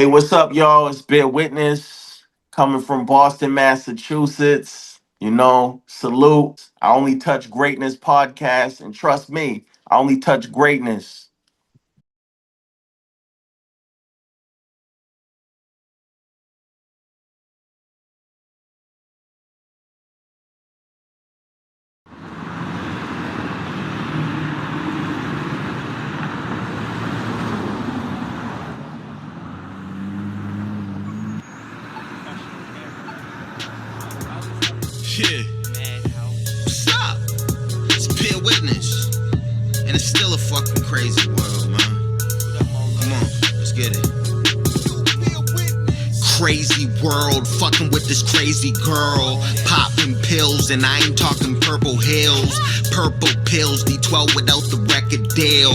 Hey, what's up, y'all? It's Bir Witness coming from Boston, Massachusetts. Salute. I only touch greatness podcast, and trust me, I only touch greatness. Yeah. What's up? It's Bir Witness. And it's still a fucking crazy world, man. Come on, let's get it. Crazy world, fucking with this crazy girl. Popping pills, and I ain't talking purple hills. Purple pills, D12 without the record deal.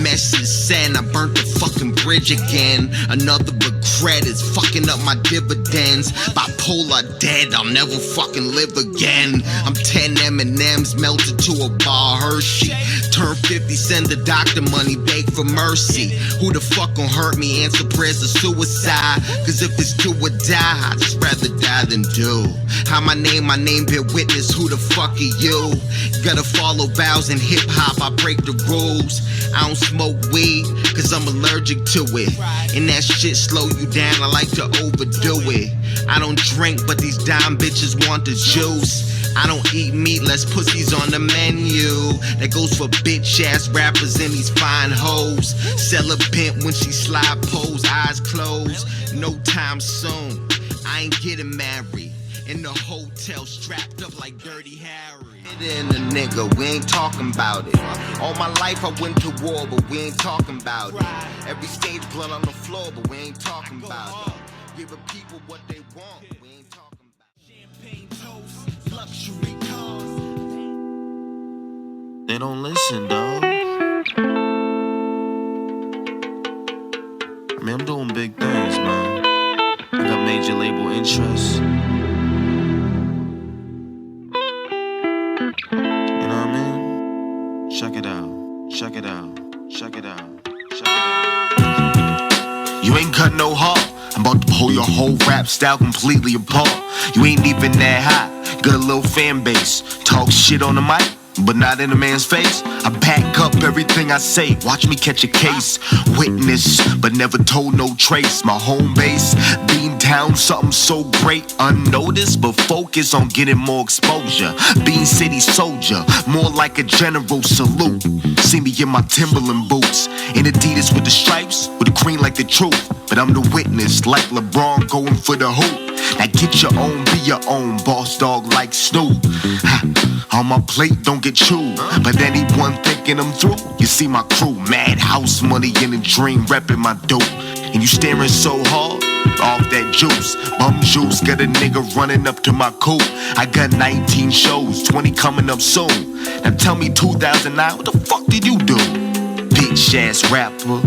Message sent, I burnt the fucking bridge again. Another regret is fucking up my dividends. Bipolar dead, I'll never fucking live again. I'm 10 M&Ms melted to a bar Hershey. Turn 50 cent the doctor money, beg for mercy. Who the fuck gon' hurt me? Answer prayers of suicide. Cause if it's do or die, I'd just rather die than do. How my name Bir Witness, who the fuck are you? Gotta follow vows in hip hop, I break the rules. I don't smoke weed, cause I'm allergic to it. And that shit slow you down, I like to overdo it. I don't drink, but these dime bitches want the juice. I don't eat meat, less pussies on the menu. That goes for bitch ass rappers and these fine hoes. Sell a pimp when she slide pose, eyes closed. No time soon, I ain't getting married. In the hotel, strapped up like Dirty Harry. In a nigga, we ain't talking about it. All my life I went to war, but we ain't talking about it. Every stage blood on the floor, but we ain't talking about it. Giving people what they want, we ain't talking about it. Champagne toast, luxury cars. They don't listen, dog. I mean, I'm doing big things, man. I got major label interests. You know what I mean? Check it out. Check it out. Check it out. Check it out. You ain't got no heart. I'm about to pull your whole rap style completely apart. You ain't even that hot. Got a little fan base. Talk shit on the mic, but not in a man's face. I back up everything I say. Watch me catch a case. Witness, but never told no trace. My home base, being down something so great, unnoticed, but focus on getting more exposure. Being city soldier, more like a general salute. See me in my Timberland boots, in Adidas with the stripes, with the cream like the truth. But I'm the witness, like LeBron going for the hoop. Now get your own, be your own, boss dog like Snoop. On my plate, don't get chewed. But anyone thinking I'm through, you see my crew, mad house money in a dream, repping my dope. And you staring so hard, off that juice. Bum juice, got a nigga running up to my coupe. I got 19 shows, 20 coming up soon. Now tell me 2009, what the fuck did you do? Bitch ass rapper.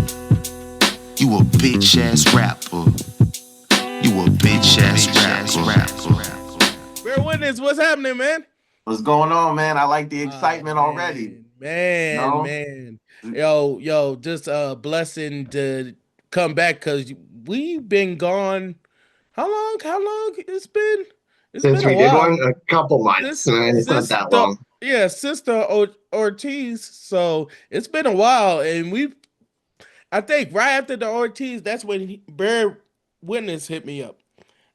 You a bitch ass rapper. You a bitch ass rapper. Bir Witness, what's happening, man? What's going on, man? I like the excitement already. Man. Yo, just a blessing to come back because we've been gone. How long? It's been? It's Since been a we did while. one, a couple months, This, man. It's not this, that long. Sister Ortiz. So it's been a while, and I think right after the Ortiz, that's when Bir Witness hit me up.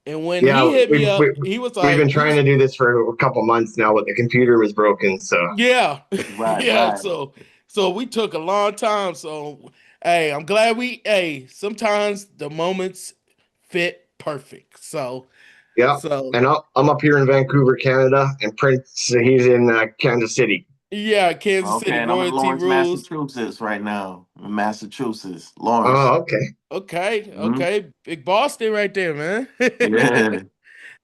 And when Yeah, he hit me we've, up, we, he was we've like, been trying to do this for a couple months now, but the computer was broken. So yeah, Right, yeah. right. So we took a long time. So hey, I'm glad sometimes the moments fit perfect. yeah. So And I'm up here in Vancouver, Canada, and Prince he's in Kansas City. yeah, Kansas Okay, City and I'm in royalty Lawrence, rules. Massachusetts right now. I'm in Massachusetts, Lawrence. Oh, okay. Okay, Hmm. big Boston right there, man.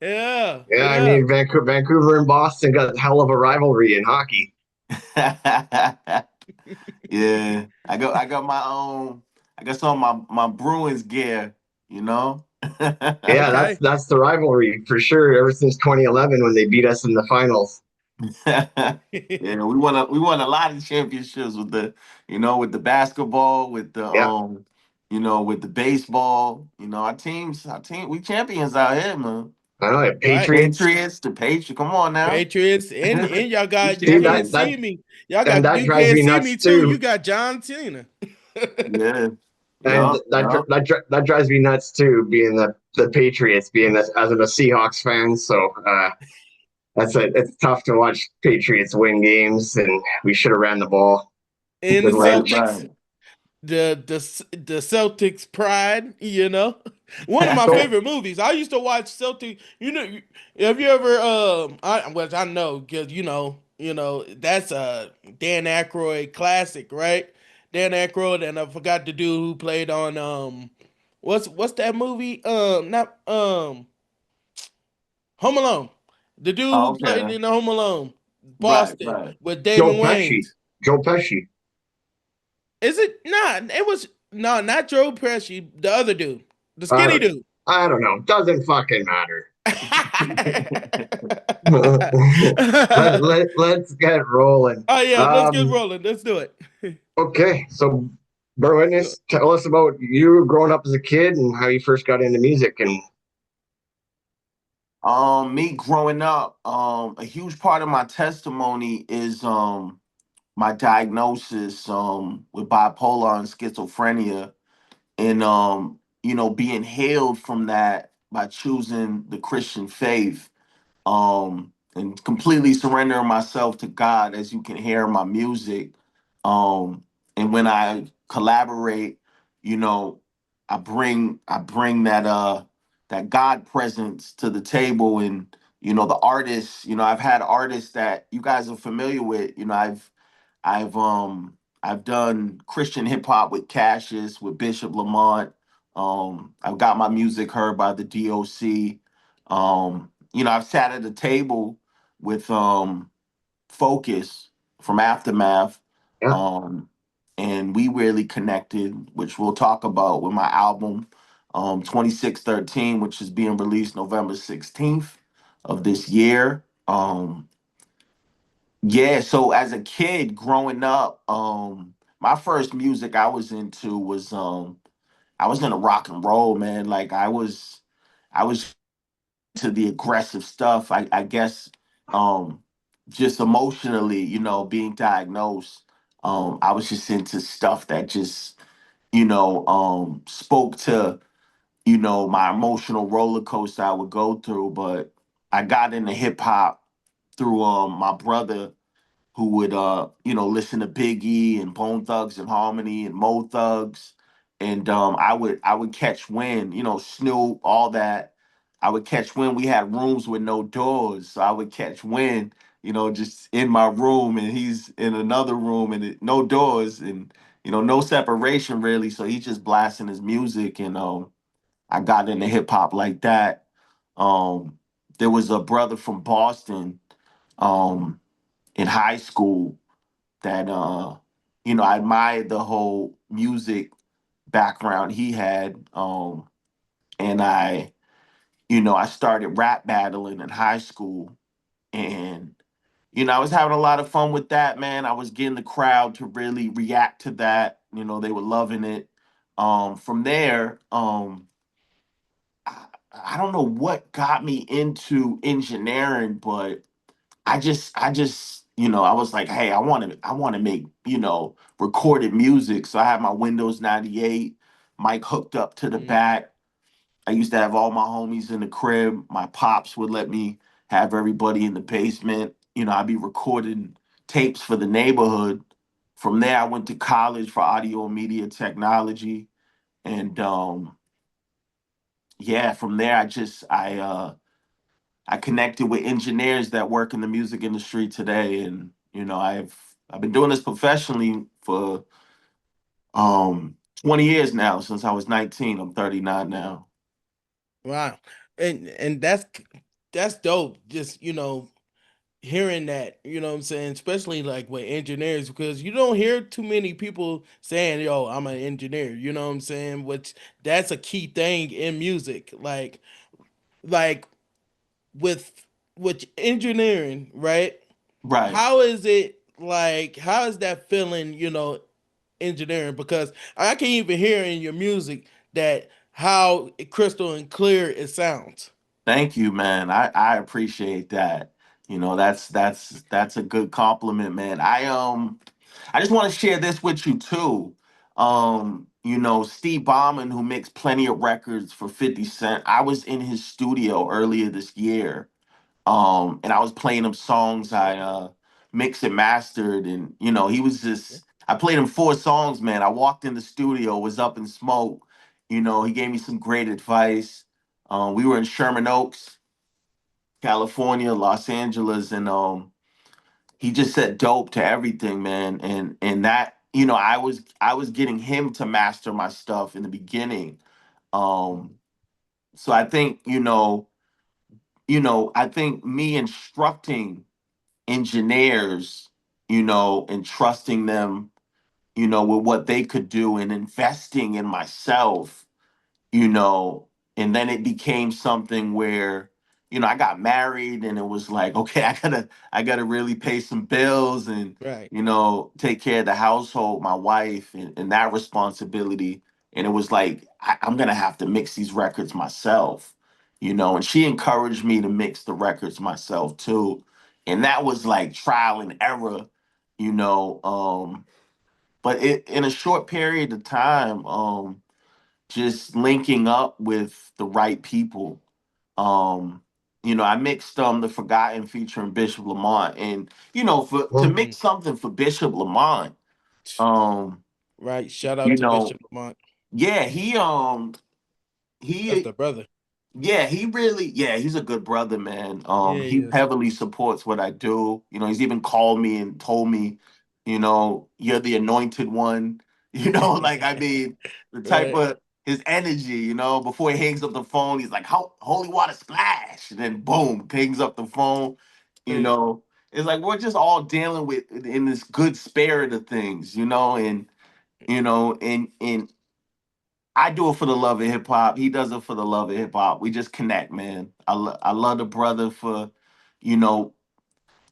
Yeah. Yeah, I Yeah. mean Vancouver and Boston got a hell of a rivalry in hockey. Yeah. I got my own. I got some of my Bruins gear, you know? Yeah, Okay. that's the rivalry for sure. Ever since 2011 when they beat us in the finals. Yeah, we won a lot of championships with the basketball, with the Yeah, with the baseball. Our team, we champions out here, man. I know the Right. Patriots. Patriots, the Patriots. Come on now. Patriots and y'all We got, you See can't that champions. see that me. Y'all and got, that you drives can't me see me nuts too. You too. got John Cena. Yeah. And Yup. Yup. that drives me nuts too, being the Patriots, being as I'm a Seahawks fan. So it's tough to watch Patriots win games, and we should have ran the ball And the with Right. Lynch. Celtics, Right. the Celtics pride, you know. One of my So favorite movies. I used to watch Celtic. You know, have you ever which I know because that's a Dan Aykroyd classic, right? Dan Aykroyd, and I forgot the dude who played on what's that movie? Not Home Alone. The dude who played Okay. in the Home Alone, Right. Boston, Right. with Joe Damon Pesci, Wayans. Joe Pesci. Is it not? It was no, not Joe Pesci. The other dude, the I skinny don't, dude. I don't know. Doesn't fucking matter. Let's get rolling. Oh yeah, let's get Um, rolling. Let's do it. okay, so Bir Witness, tell us about you growing up as a kid and how you first got into music. And Me growing up, a huge part of my testimony is my diagnosis with bipolar and schizophrenia, and being healed from that by choosing the Christian faith, and completely surrendering myself to God, as you can hear in my music. Um, and when I collaborate, you know, I bring that God presence to the table, and the artists. I've had artists that you guys are familiar with. I've done Christian hip hop with Cassius, with Bishop Lamont. I've got my music heard by the DOC. I've sat at a table with Focus from Aftermath, yeah, um, and we really connected, which we'll talk about with my album 2613, which is being released November 16th of this year. Yeah, so as a kid growing up, my first music I was into was I was into rock and roll, man. Like I was to the aggressive stuff. I guess just emotionally, being diagnosed, I was just into stuff that just, spoke to, my emotional roller coaster I would go through. But I got into hip hop through my brother, who would listen to Biggie and Bone Thugs and Harmony and Mo Thugs, and I would catch wind, Snoop, all that. I would catch wind. We had rooms with no doors, so I would catch wind, just in my room, and he's in another room, and no doors, and no separation really. So he's just blasting his music, and I got into hip hop like that. Um, there was a brother from Boston, um, in high school, that I admired the whole music background he had. And I started rap battling in high school, and I was having a lot of fun with that, man. I was getting the crowd to really react to that. They were loving it. From there, I don't know what got me into engineering, but I was like, hey, I want to make, recorded music. So I had my Windows 98 mic hooked up to the Mm. back. I used to have all my homies in the crib. My pops would let me have everybody in the basement. I'd be recording tapes for the neighborhood. From there, I went to college for audio and media technology. And yeah, from there, I connected with engineers that work in the music industry today, and I've been doing this professionally for 20 years now, since I was 19. I'm 39 now. Wow, and that's dope. Just hearing that, what I'm saying, especially like with engineers, because you don't hear too many people saying, "Yo, I'm an engineer." You know what I'm saying? Which that's a key thing in music. Like with engineering, right? Right. How is it like? How is that feeling? engineering, because I can even hear in your music that how crystal and clear it sounds. Thank you, man. I appreciate that. You know, that's a good compliment, man. I just want to share this with you too. You know, Steve Bauman, who makes plenty of records for 50 Cent, I was in his studio earlier this year. And I was playing him songs I mixed and mastered, and you know, he was just I played him 4 songs, man. I walked in the studio, was up in smoke. You know, he gave me some great advice. We were in Sherman Oaks, California, Los Angeles, and he just said dope to everything, man. And that, you know, I was getting him to master my stuff in the beginning. Um, so I think, I think me instructing engineers, and trusting them, with what they could do and investing in myself, you know, and then it became something where, I got married and it was like, okay, I gotta really pay some bills and, Right. take care of the household, my wife and that responsibility. And it was like, I'm gonna have to mix these records myself, and she encouraged me to mix the records myself too. And that was like trial and error, you know. But in a short period of time, just linking up with the right people. Um, I mixed the Forgotten featuring Bishop Lamont, and for to Well, Mm. mix something for Bishop Lamont, um, Right. Shout out you to know, Bishop Lamont. yeah, That's he the brother. yeah, he really, yeah, he's a good brother, man. Yeah, he He is. heavily supports what I do. He's even called me and told me, you're the anointed one. Like I mean, the type Right. of his energy, before he hangs up the phone, he's like, holy water splash. And then boom, hangs up the phone. You Right. know, it's like we're just all dealing with in this good spirit of things, and and I do it for the love of hip hop. He does it for the love of hip hop. We just connect, man. I love the brother for, you know,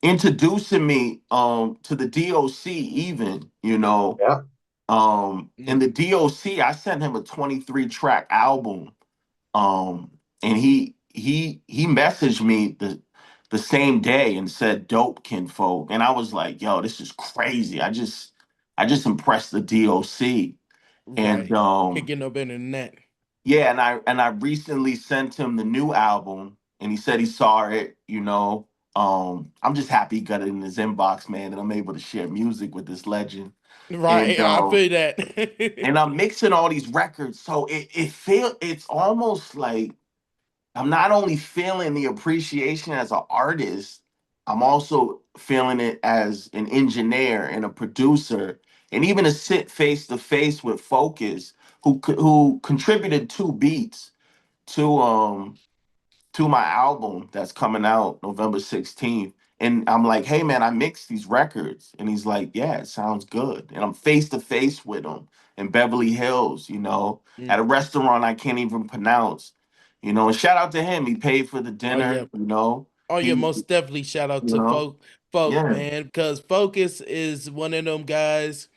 introducing me to the DOC even, yeah, in Mm. the DOC I sent him a 23 track album. And he messaged me the same day and said dope kinfolk. And I was like, yo, this is crazy. I just impressed the DOC. And Right. Can't get no better than that. yeah, and I recently sent him the new album, and he said he saw it. I'm just happy he got it in his inbox, man, and I'm able to share music with this legend. And Right. I feel that. and I'm mixing all these records, so it's almost like I'm not only feeling the appreciation as an artist, I'm also feeling it as an engineer and a producer, and even to sit face to face with Focus, who contributed 2 beats to my album that's coming out November 16th. And I'm like, hey man, I mixed these records. And he's like, yeah, it sounds good. And I'm face to face with him in Beverly Hills, at a Mm. restaurant I can't even pronounce. And shout out to him. He paid for the Oh yeah. dinner. Oh yeah, He, most definitely shout out you to know, folk yeah. man, because Focus is one of them guys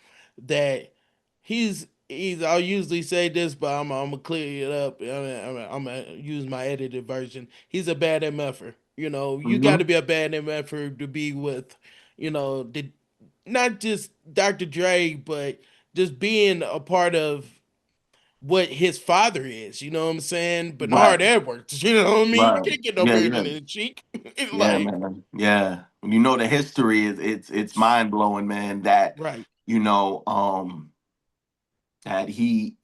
that he's I'll usually say this, but I'm gonna clear it up. I'm gonna use my edited version. He's a bad MFer. You got to Hmm. be a bad MFer to be with, the not just Dr. Dre, but just being a part of what his father is, you know what I'm saying? Right, Bernard Edwards, you know what I mean? You right. can't get no Yeah, better yeah. than the Cheek. Yeah, Like, man. Yeah. When you know the history, it's mind blowing, man, that, right. you know, um, that he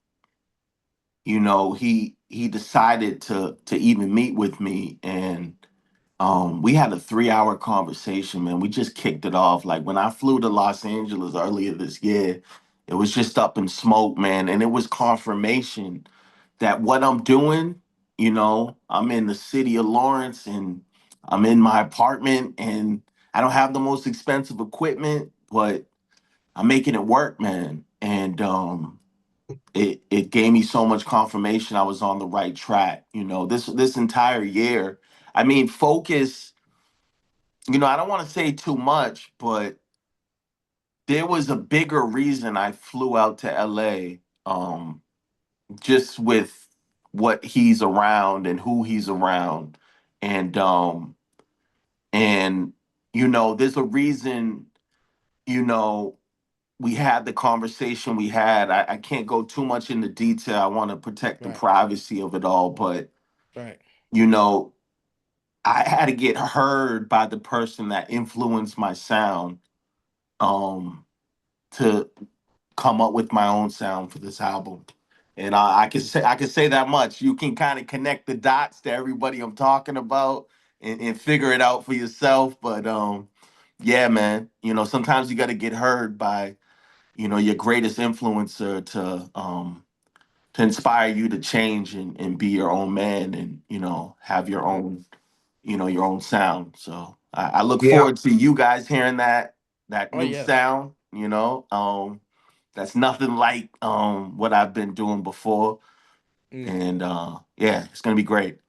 decided to even meet with me, and we had a 3 hour conversation, man. We just kicked it off. Like when I flew to Los Angeles earlier this year, it was just up in smoke, man. And it was confirmation that what I'm doing, I'm in the city of Lawrence and I'm in my apartment and I don't have the most expensive equipment, but I'm making it work, man. And it gave me so much confirmation I was on the right track. This entire year. I mean, Focus, I don't want to say too much, but there was a bigger reason I flew out to LA, just with what he's around and who he's around. And and there's a reason, you know, we had the conversation we had. I can't go too much into detail. I want to protect the Right. privacy of it all, but Right. you know, I had to get heard by the person that influenced my sound, um, to come up with my own sound for this album. And I can say that much. You can kind of connect the dots to everybody I'm talking about and figure it out for yourself. But yeah, man, sometimes you got to get heard by your greatest influencer to inspire you to change and be your own man and have Right. your own sound. So I look Yeah, forward to you guys hearing that Oh new yes. sound. That's nothing like what I've been doing before, Mm. and yeah, it's gonna be great.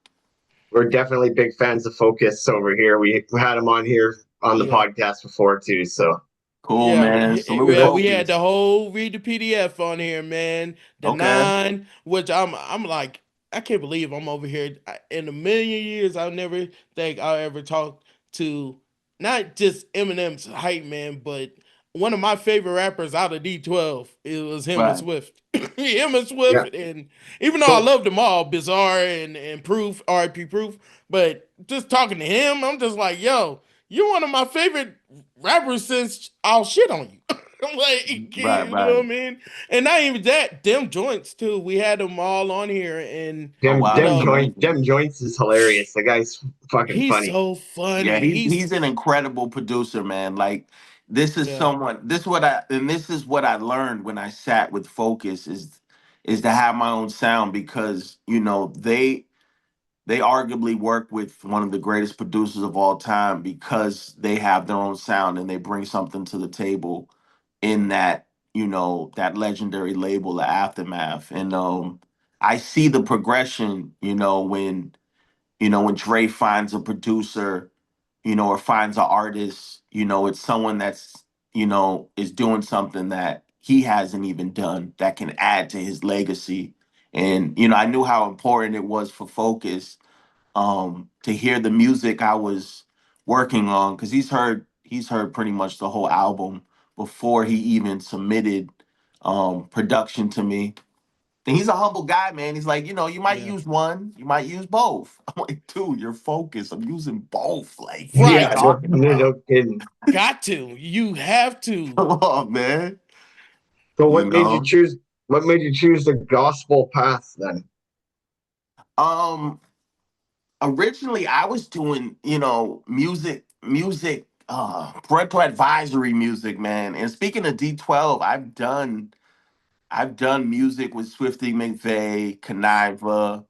we're definitely big fans of Focus over here. We had him on here on the Yeah. podcast before too. So Cool, Yeah, man. Salute yeah, we had Focus. the whole read the PDF on here, man. The Okay, nine, which I'm like, I can't believe I'm over here. In a million years, I'll never think I'll ever talk to not just Eminem's hype man, but one of my favorite rappers out of D12. It was him and right. Swift. Him and yeah, Swift, and even though I so loved them all, Bizarre and Proof, RIP Proof, but just talking to him, I'm just like, yo, you're one of my favorite rappers since I'll shit on you. I'm like, Right, you know right. what I mean? And not even that, them joints too. We had them all on here, and Oh Dem wow, you that's know, amazing. Dem Joints is hilarious. The guy's fucking he's funny. so Yeah, funny. he's an incredible producer, man. Like Yeah, this is what I learned when I sat with Focus is to have my own sound because they arguably work with one of the greatest producers of all time because they have their own sound and they bring something to the table in that legendary label, the Aftermath. And I see the progression, when Dre finds a producer, or finds an artist, it's someone that's, is doing something that he hasn't even done that can add to his legacy. And, I knew how important it was for Focus, to hear the music I was working on, because he's heard pretty much the whole album before he even submitted production to me. And he's a humble guy, man. He's like, you might yeah. use one, you might use both. I'm like, dude, you're focused. I'm using both. Like, what are you Yeah, Right. no, talking no, about? no kidding. Got to. You have to. Come on, man. So You what made you know? choose? What made you choose the gospel path then? Um, Originally I was doing, parental advisory music, man. And speaking of D12, I've done music with Swifty McVeigh, Kaniva,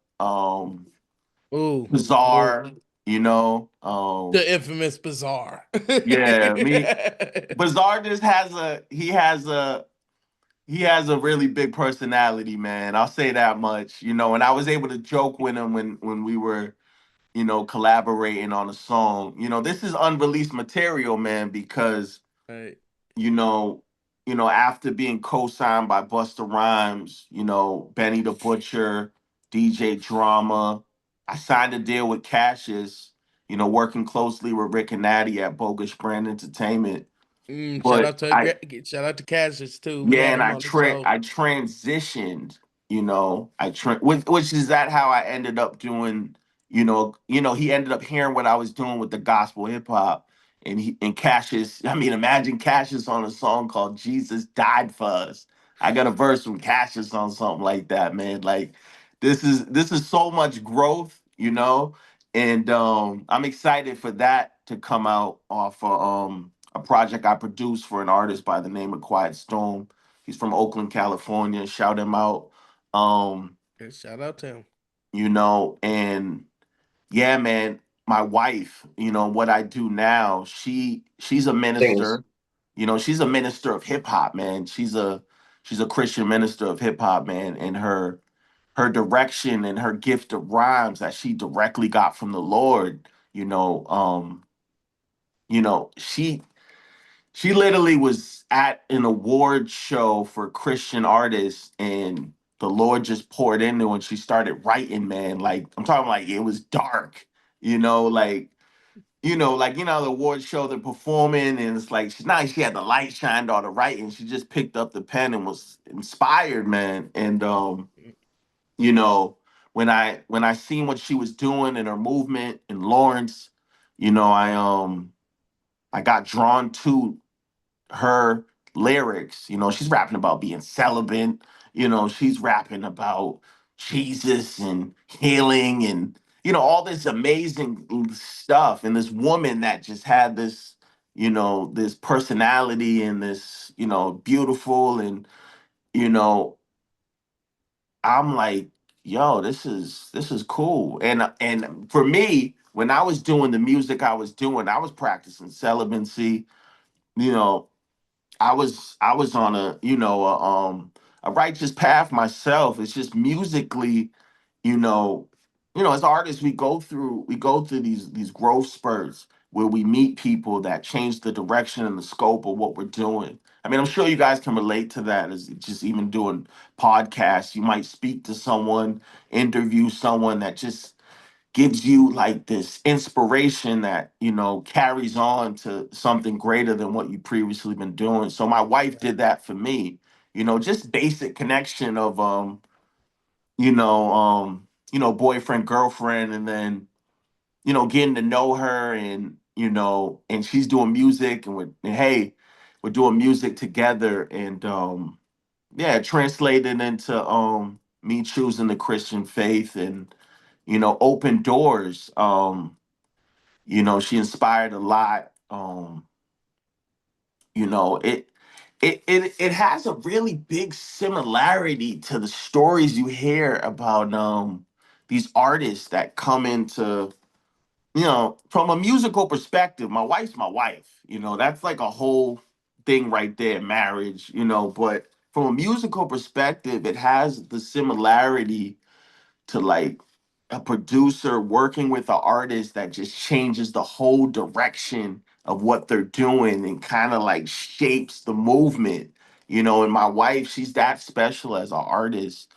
Ooh, ooh. Bizarre, you know. The infamous Bizarre. Yeah, me Bizarre just has a really big personality, man. I'll say that much. And I was able to joke with him when we were, collaborating on a song. This is unreleased material, man, because Right. you know, after being co-signed by Busta Rhymes, Benny the Butcher, DJ Drama, I signed a deal with Cassius, working closely with Rick and Natty at Bogus Brand Entertainment. Shout But out to I shout out to Cassius too. We yeah, had and him on the show. I transitioned, which is that how I ended up doing, he ended up hearing what I was doing with the gospel hip hop, and Cassius, I mean, imagine Cassius on a song called Jesus Died for Us. I got a verse from Cassius on something like that, man. Like this is so much growth, and I'm excited for that to come out off a project I produced for an artist by the name of Quiet Storm. He's from Oakland, California. Shout him out. Um, Yeah, shout out to him. and yeah, man, my wife, what I do now, she's a Things. minister. She's a minister of hip hop, man. She's a Christian minister of hip hop, man, and her direction and her gift of rhymes that she directly got from the Lord, you know, she She literally was at an award show for Christian artists, and the Lord just poured into her and she started writing, man. Like, I'm talking like it was dark, you know, like, the award show they're performing, and it's like she's not, she had the light shined on her writing. She just picked up the pen and was inspired, man. And you know, when I seen what she was doing in her movement in Lawrence, I got drawn to her lyrics. She's rapping about being celibate. She's rapping about Jesus and healing and all this amazing stuff. And this woman that just had this, this personality and this, beautiful and you know, I'm like, yo, this is cool. And for me, when I was doing the music I was doing, I was practicing celibacy. You know, I was on a righteous path myself. It's just musically, you know, as artists we go through these growth spurts where we meet people that change the direction and the scope of what we're doing. I mean, I'm sure you guys can relate to that as just even doing podcasts. You might speak to someone, interview someone that just gives you like this inspiration that carries on to something greater than what you previously been doing. So my wife did that for me. Just basic connection of boyfriend girlfriend, and then getting to know her, and and she's doing music, and hey, we're doing music together, and yeah, it translated into me choosing the Christian faith, and open doors. She inspired a lot. It has a really big similarity to the stories you hear about these artists that come into, from a musical perspective. My wife's my wife. That's like a whole thing right there, marriage. But from a musical perspective, it has the similarity to like a producer working with an artist that just changes the whole direction of what they're doing and kind of like shapes the movement. And my wife, she's that special as an artist.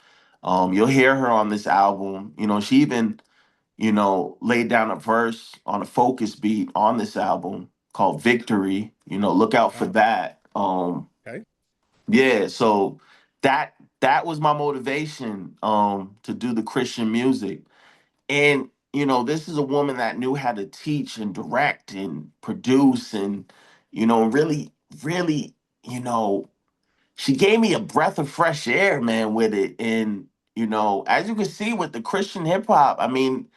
You'll hear her on this album. She even, laid down a verse on a focus beat on this album called Victory. Look out for Wow. that. Okay. Yeah, so that was my motivation to do the Christian music. And this is a woman that knew how to teach and direct and produce, and really, really, you know, she gave me a breath of fresh air, man, with it. And as you can see with the Christian hip hop, I mean,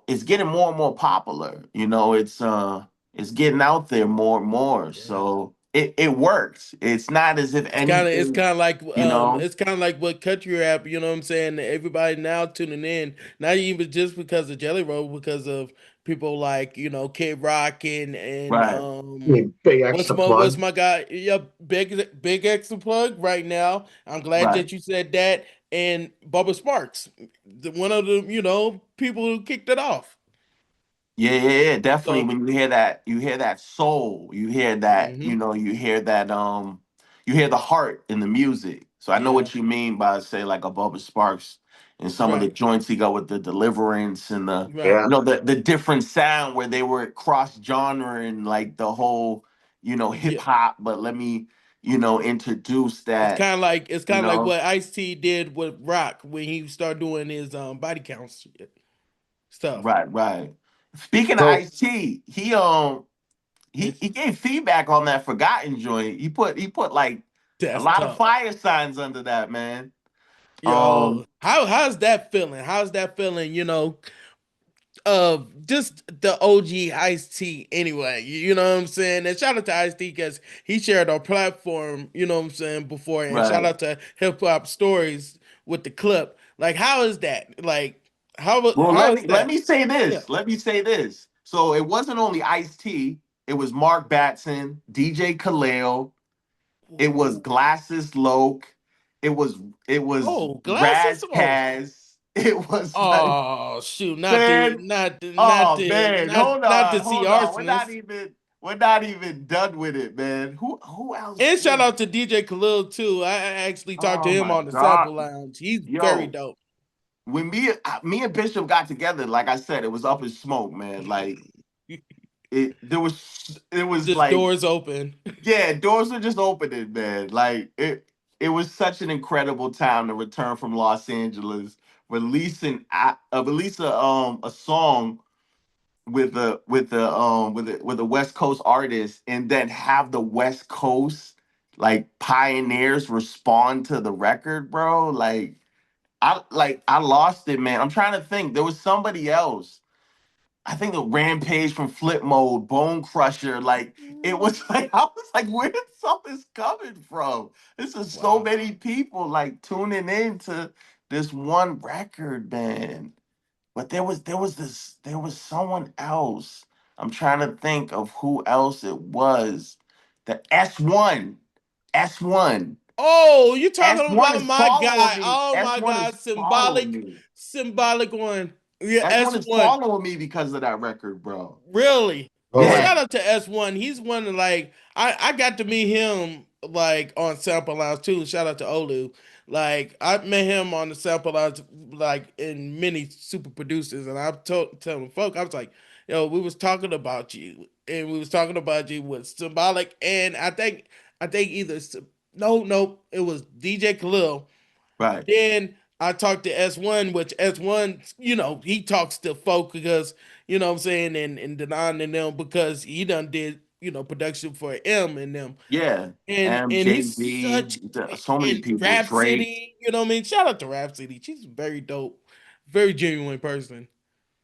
it's getting more and more popular. It's getting out there more and more. Yeah. So it works. It's not as if It's anything, kind of like you know. it's kind of like what country rap, you know what I'm saying? Everybody now tuning in, not even just because of Jelly Roll, because of people like, Kid Rock and Right, Big extra what's plug. my guy? Yep, big extra plug right now. I'm glad right. that you said that. And Bubba Sparks, one of the, people who kicked it off. Yeah, yeah, yeah, definitely. So, When you hear that soul, hmm you hear the heart in the music. So I know yeah, what you mean by say like a Bubba Sparks and some of the right, joints he got with the deliverance and the right. Yeah. the different sound where they were cross genre and like the whole hip Yeah. hop. But let me introduce that. It's You kind of like know, what Ice T did with Rock when he started doing his body count stuff. right, right. Speaking of So Ice T, It's he gave feedback on that Forgotten joint. He put like a that's lot of tough. fire signs under that, man. Yo, Um, how's that feeling? How's that feeling? Just the OG Ice T anyway. You know what I'm saying? And shout out to Ice T because he shared our platform, you know what I'm saying, before. And shout right. out to Hip Hop Stories with the clip. Like, how is that? Like, Well, how let is me let that? me say Yeah. this. Let me say this. So it wasn't only Ice T. It was Mark Batson, DJ Khalil. It was Ooh. Glasses Loke. It was it was Oh, glasses. Raz Oh, Kaz. It was like, oh, shoot! man, oh man, hold Not the on, hold C on. arsonist. we're not even done with it, man. Who else? And shout out to DJ Khalil too. I actually talked to Oh him my on the God. sample lounge. He's very Yo, dope. when me and Bishop got together, like I said, it was up in smoke, man. Like it was Just like, doors open. yeah, doors were just opening, man. Like it was such an incredible time to return from Los Angeles, release a song with a West Coast artist, and then have the West Coast like pioneers respond to the record, bro. I lost it, man. I'm trying to think. There was somebody else. I think the Rampage from Flip Mode, Bone Crusher. Like it was like I was like, where did something's coming from? This is so Wow. many people like tuning in to this one record, man. But there was someone else. I'm trying to think of who else it was. The S1. S1. Oh, you talking S1 about is my following guy? me. Oh my S1 God, is following symbolic, me. symbolic one. Yeah, S1 S is one. following me because of that record, bro. Really? Oh Well, my! Yeah, shout out to S1. He's one of like I got to meet him like on Sample Lounge too. Shout out to Olu. Like I met him on the Sample Lounge like in many super producers, and I've told telling folk I was like, yo, we was talking about you, and we was talking about you with Symbolic, and I think either no, it was DJ Khalil. right. Then I talked to S1, which S1, he talks to folk because, what I'm saying, and Denon and them because he done did, production for M and them. Yeah. And he's MJB, such so many in people. Rap Drake. City, you know what I mean? Shout out to Rap City. She's very dope, very genuine person.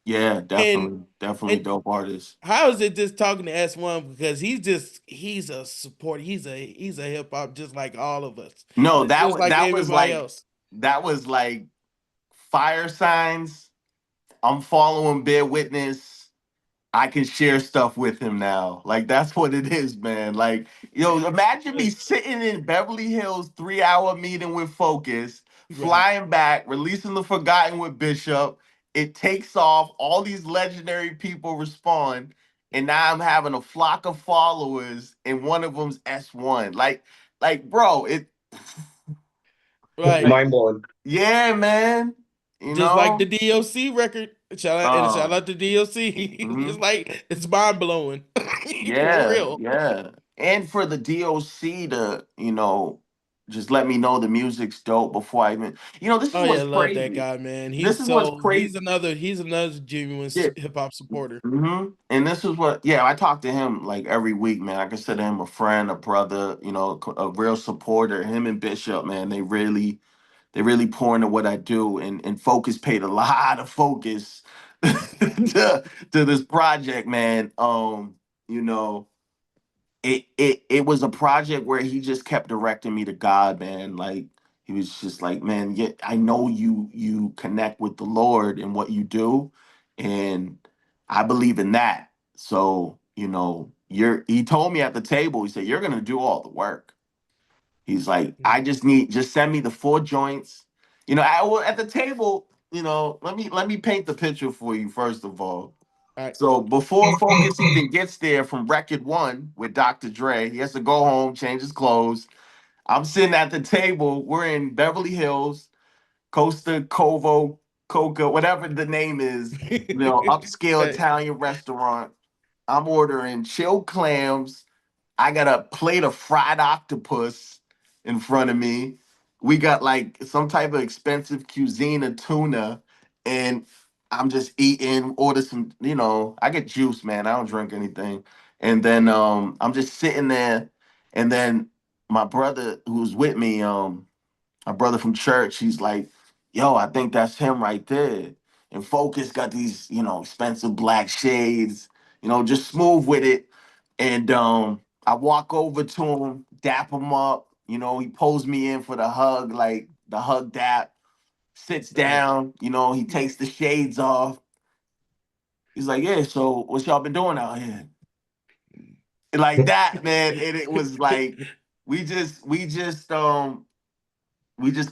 Yeah, And definitely and dope artist. how is it just talking to S1 because he's a support, he's a hip hop just like all of us. No, Just like that was everybody like else. fire signs. I'm following Bir Witness. I can share stuff with him now. Like that's what it is, man. Like, imagine me sitting in Beverly Hills, 3 hour meeting with Focus, Right. flying back, releasing the Forgotten with Bishop. It takes off. All these legendary people respond, and now I'm having a flock of followers, and one of them's S1. Bro, Right. Mind blowing. yeah, man. You Just like the know, DOC record. Shout uh, out to DOC. It's mhm. like it's mind blowing. For Yeah, real. yeah. And for the DOC to, just let me know the music's dope before I even, this is Oh yeah, what's love that crazy. guy, man. This is what's crazy. He's another genuine Yeah. hip hop supporter. And this is what, yeah, I talk to him like every week, man. I consider him a friend, a brother, a real supporter. Him and Bishop, man, they really pour into what I do, and Focus paid a lot of focus to this project, man. You know, it was a project where he just kept directing me to God, man. Like he was just like, man, yeah, I know you connect with the Lord in what you do, and I believe in that. So, he told me at the table, he said, you're gonna do all the work. He's like, just send me the four joints. At the table, let me paint the picture for you first of all. All right. So before Focus even gets there from record one with Dr. Dre, he has to go home, change his clothes. I'm sitting at the table. We're in Beverly Hills, Costa Covo, Coca, whatever the name is, upscale Right. Italian restaurant. I'm ordering chilled clams. I got a plate of fried octopus in front of me. We got like some type of expensive cuisine of tuna, and I'm just eating. Order some, I get juice, man. I don't drink anything, and then I'm just sitting there, and then my brother who's with me, my brother from church, he's like, "Yo, I think that's him right there." And Focus got these, expensive black shades, just smooth with it. And I walk over to him, dap him up. He pulls me in for the hug, like the hug dap. Sits Right. down. He takes the shades off. He's like, "Yeah, so what y'all been doing out here?" Like that, man. And it was like we just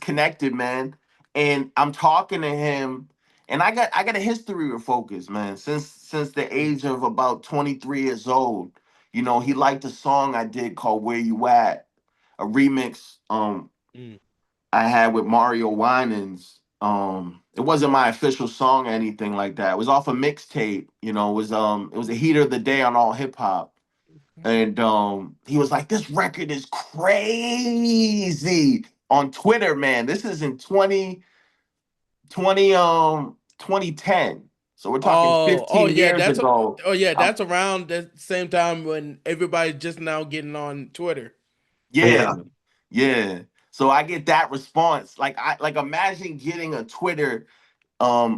connected, man. And I'm talking to him, and I got a history with Focus, man. Since the age of about 23 years old, He liked a song I did called Where You At, a remix Mm. I had with Mario Winans. It wasn't my official song or anything like that. It was off a mixtape. It was a heater of the day on all hip hop. And he was like, "This record is crazy" on Twitter, man. This is in 2010. So we're talking Oh 15 yeah, years ago. I'm- that's around the same time when everybody's just now getting on Twitter. yeah, Yeah. yeah. So I get that response. Like imagine getting a Twitter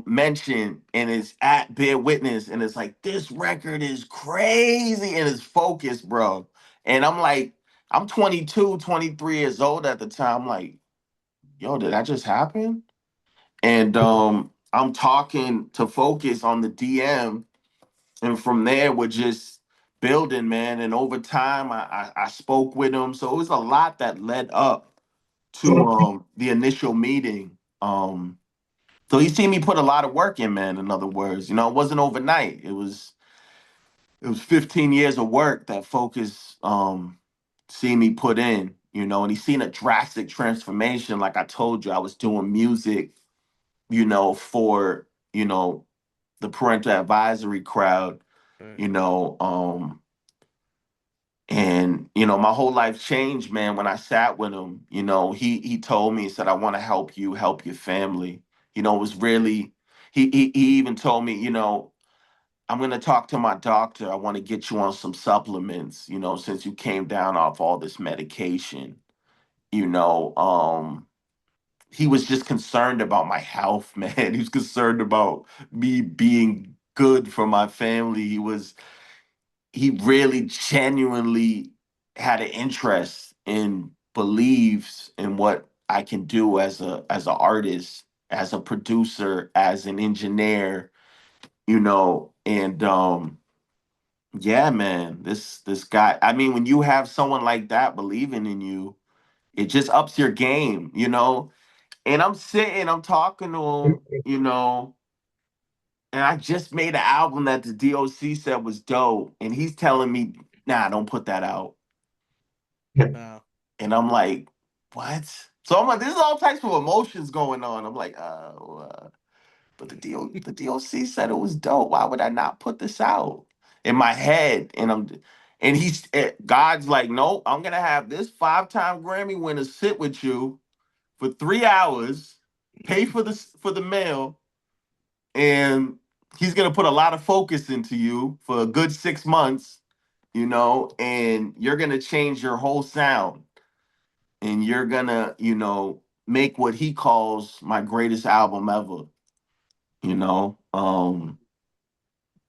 mention and it's at Bir Witness and it's like this record is crazy and it's focused, bro. And I'm like, I'm 22, 23 years old at the time. I'm like, yo, did that just happen? And I'm talking to Focus on the DM, and from there we're just building, man. And over time, I spoke with him, so it was a lot that led up to the initial meeting. So he seen me put a lot of work in, man. In other words, it wasn't overnight. It was 15 years of work that Focus seen me put in. And he seen a drastic transformation. Like I told you, I was doing music, for the parental advisory crowd, Right. you know, and my whole life changed, man, when I sat with him. He told me, he said, "I want to help your family." It was really he even told me, "I'm gonna talk to my doctor. I want to get you on some supplements, since you came down off all this medication." You know, he was just concerned about my health, man. He was concerned about me being good for my family. He really genuinely had an interest and believes in what I can do as an artist, as a producer, as an engineer, and yeah, man, this guy, I mean, when you have someone like that believing in you, it just ups your game. And I'm talking to him, and I just made an album that the DOC said was dope, and he's telling me, "Nah, don't put that out." Wow. And I'm like, "What?" So I'm like, "There's all types of emotions going on." I'm like, but the DOC said it was dope. Why would I not put this out?" In my head, and God's like, "Nope, I'm gonna have this 5-time Grammy winner sit with you for 3 hours, pay for the mail, and he's gonna put a lot of focus into you for a good 6 months, and you're gonna change your whole sound, and you're gonna, make what he calls my greatest album ever. You know,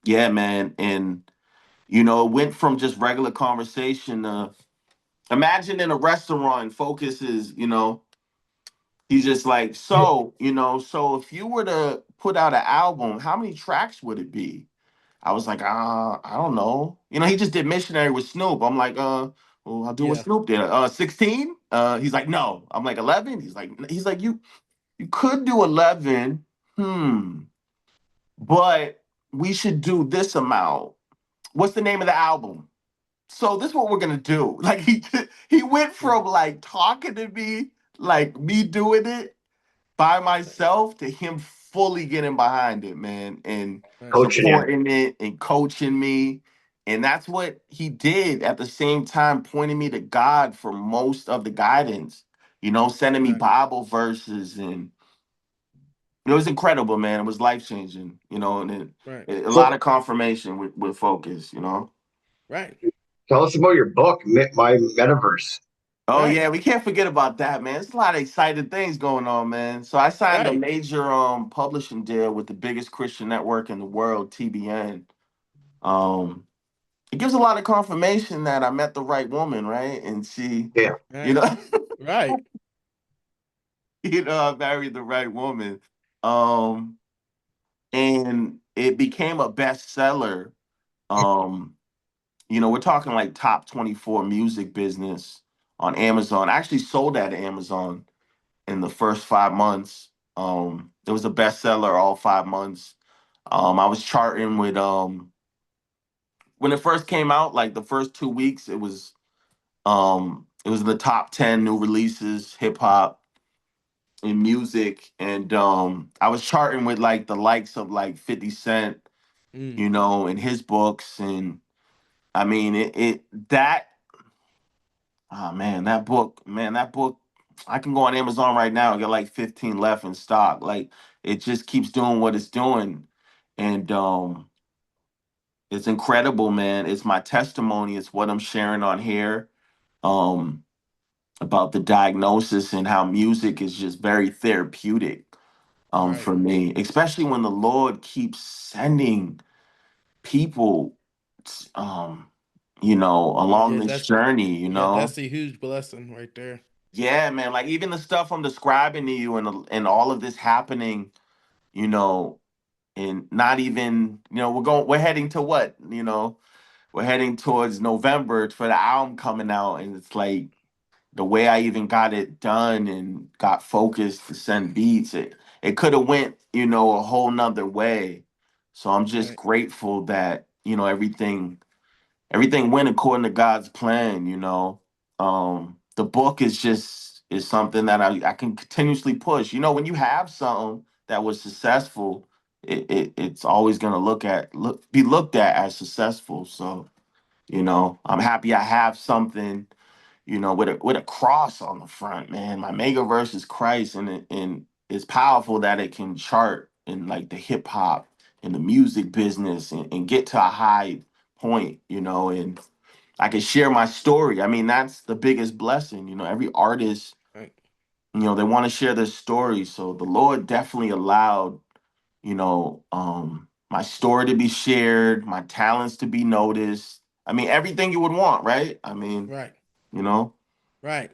yeah, man, and it went from just regular conversation to imagine in a restaurant. Focus is, he's just like, so if you were to put out an album, how many tracks would it be? I was like, I don't know. He just did Missionary with Snoop. I'm like, well, I'll do what Yeah. Snoop did. 16? He's like, no. I'm like, 11? He's like, you could do 11. But we should do this amount. What's the name of the album? So this is what we're gonna do. Like he went Yeah. from like talking to me, like me doing it by myself, to him fully getting behind it, man, and Right. Coaching you. supporting it and coaching me. And that's what he did at the same time, pointing me to God for most of the guidance, sending me Right. Bible verses. And it was incredible, man. It was life changing, and Right. a lot So of confirmation with Focus. Right. tell us about your book, My Metaverse. Oh Right. yeah, we can't forget about that, man. It's a lot of exciting things going on, man. So I signed a Right. major publishing deal with the biggest Christian network in the world, TBN. Um, it gives a lot of confirmation that I met the right woman, right? And she, Yeah. you Right. know, Right. I married the right woman. Um, and it became a bestseller. Um, we're talking like top 24 music business on Amazon. I actually sold that at Amazon in the first 5 months. It was a bestseller all 5 months. I was charting with when it first came out, like the first 2 weeks, it was in the top 10 new releases, hip hop and music. And I was charting with like the likes of like 50 Cent, Mm, you know, in his books. And I mean that oh man, that book, I can go on Amazon right now and get like 15 left in stock. Like it just keeps doing what it's doing. And it's incredible, man. It's my testimony. It's what I'm sharing on here. Um, about the diagnosis and how music is just very therapeutic right. for me, especially when the Lord keeps sending people, um, you know, Oh along yeah, this journey, you know. that's a huge blessing right there. Yeah, man, like even the stuff I'm describing to you and all of this happening, you know, and not even, you know, we're heading to what, you know, we're heading towards November for the album coming out, and it's like the way I even got it done and got focused to send beats, it could have went, you know, a whole nother way. So I'm just Right, grateful that, you know, everything went according to God's plan, you know. The book is something that I can continuously push. You know, when you have something that was successful, it's always gonna be looked at as successful. So, you know, I'm happy I have something, you know, with a cross on the front, man. My mega verse is Christ, and it's powerful that it can chart in like the hip hop and the music business and get to a high point, you know, and I can share my story. I mean, that's the biggest blessing, you know. Every artist, right, you know, they want to share their story. So the Lord definitely allowed, you know, my story to be shared, my talents to be noticed. I mean, everything you would want, right? I mean, right, you know. right.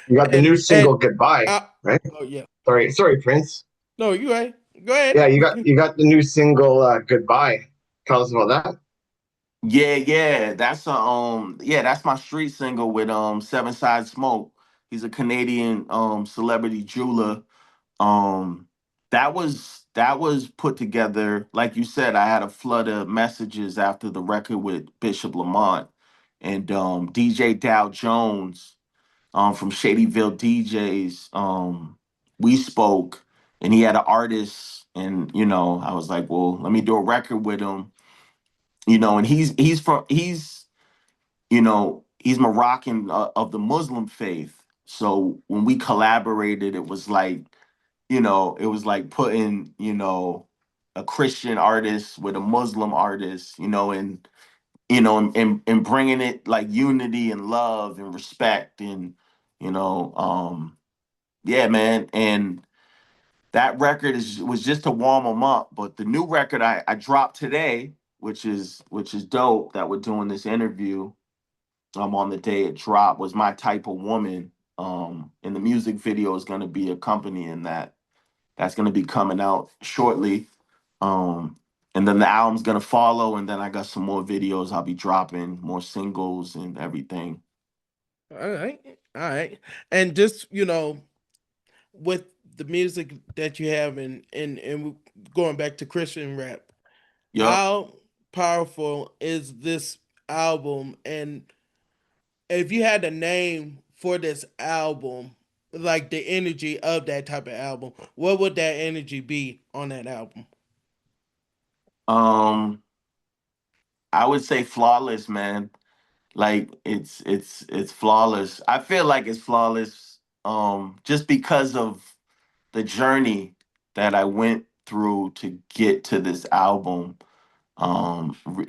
You got the new And single "Goodbye," uh, right? oh yeah, Sorry, Prince. no, you right. Go ahead. Yeah, you got the new single "Goodbye." Tell us about that. Yeah, that's my street single with Seven Side Smoke. He's a Canadian celebrity jeweler. Um that was put together, like you said, I had a flood of messages after the record with Bishop Lamont and DJ Dow Jones from Shadyville DJs. We spoke, and he had an artist, and you know, I was like, well, let me do a record with him, you know, and he's you know, he's Moroccan of the Muslim faith. So when we collaborated, it was like, you know, it was like putting, you know, a Christian artist with a Muslim artist, you know, and you know, and bringing it like unity and love and respect and you know, yeah, man, and that record was just to warm them up. But the new record I dropped today, which is dope that we're doing this interview on the day it dropped, was My Type of Woman. And the music video is going to be accompanying that. That's going to be coming out shortly. Um, and then the album's going to follow. And then I got some more videos I'll be dropping, more singles and everything. All right, all right. And just with the music that you have, and going back to Christian rap, Yup. how powerful is this album? And if you had a name for this album, like the energy of that type of album, what would that energy be on that album? Um, I would say flawless, man. Like it's flawless. I feel like it's flawless just because of the journey that I went through to get to this album.